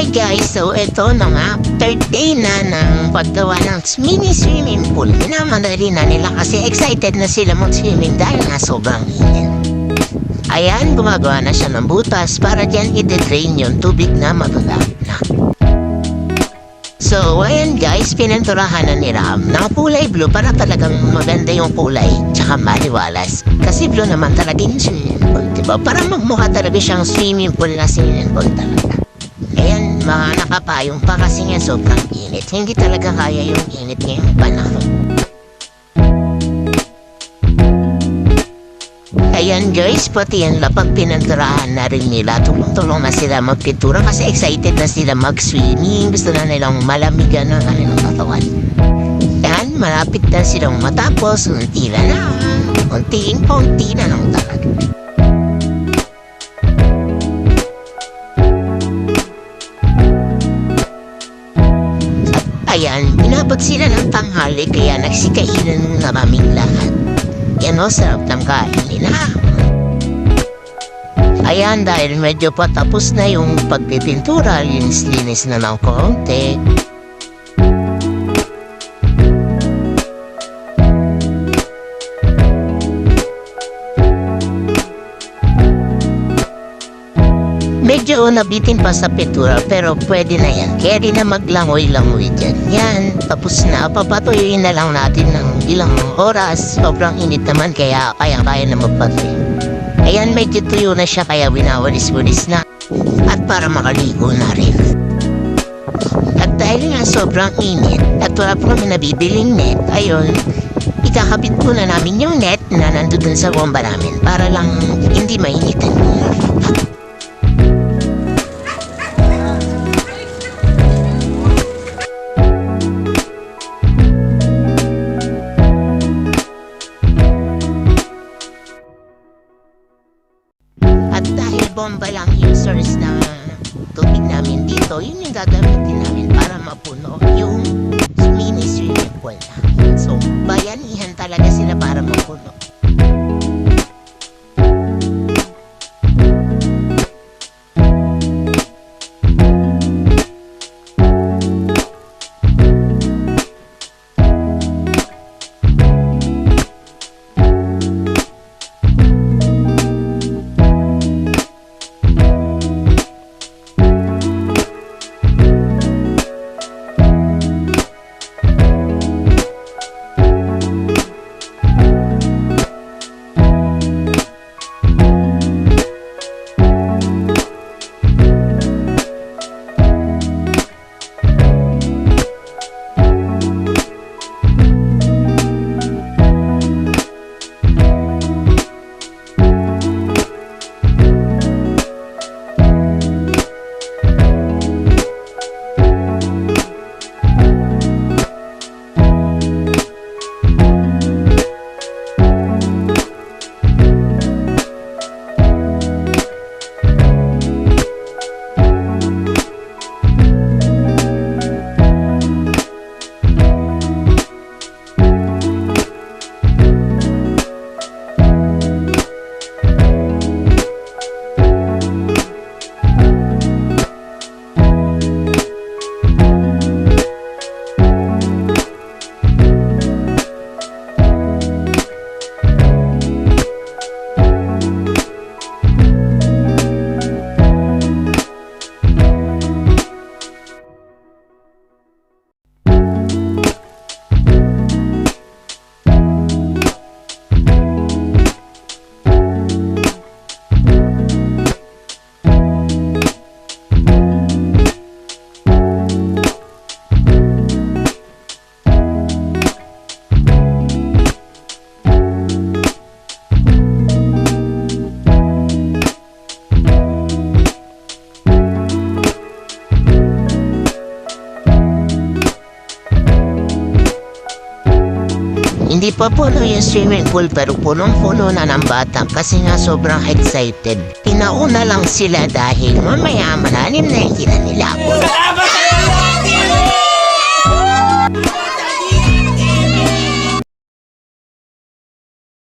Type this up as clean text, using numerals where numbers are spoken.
Hi guys, so ito na nga, third day na ng paggawa ng mini swimming pool. Minamadali na nila kasi excited na sila mag-swimming dahil nga sobrang init. Ayan, gumagawa na siya ng butas para dyan i-drain yung tubig na mabalag na. So, ayan guys, pininturahan na ni Ram ng kulay blue para talagang maganda yung kulay tsaka maliwalas. Kasi blue naman talaga yung swimming pool, diba? Para magmukha talaga siyang swimming pool na swimming pool talaga. Ayan, mga nakapayong pa kasi nga sobrang init. Hindi talaga kaya yung init ngayong panahon. Ayan guys, pati yan lapag pinanturahan na rin nila. Tulong-tulong na sila magpintura kasi excited na sila mag-swimming. Gusto na nilang malamigan ng kanilang katawan. Ayan, malapit na silang matapos. Unti na lang. Unti na lang talaga. Ayan, inabot sila ng tanghali kaya nagsikainan ng namaming lahat. Yan o, sarap ng kain nila. Ayan, dahil medyo patapos na yung pagpipintura, linis-linis na ng konti. Medyo nabitin pa sa pintura pero pwede na yan. Kaya rin na maglangoy-langoy dyan. Yan, tapos na. Papatuloyin na lang natin ng ilang oras. Sobrang init naman kaya kaya na magpatuloy. Ayan, medyo tuyo na siya kaya winawalis-walis na. At para makaligo na rin. At dahil nga sobrang init at wala po kami nabibiling net, ayun, ikakabit po na namin yung net na nandun sa bomba namin para lang hindi mainitan. At dahil bomba lang yung source na tubig namin dito, yun yung gagamitin namin para mapuno yung mini swimming pool namin. So, bayanihan talaga sila para mapuno. Hindi pa puno yung swimming pool pero punong-puno na ng bata kasi nga sobrang excited. Tinauna lang sila dahil mamaya malalim na yung nila.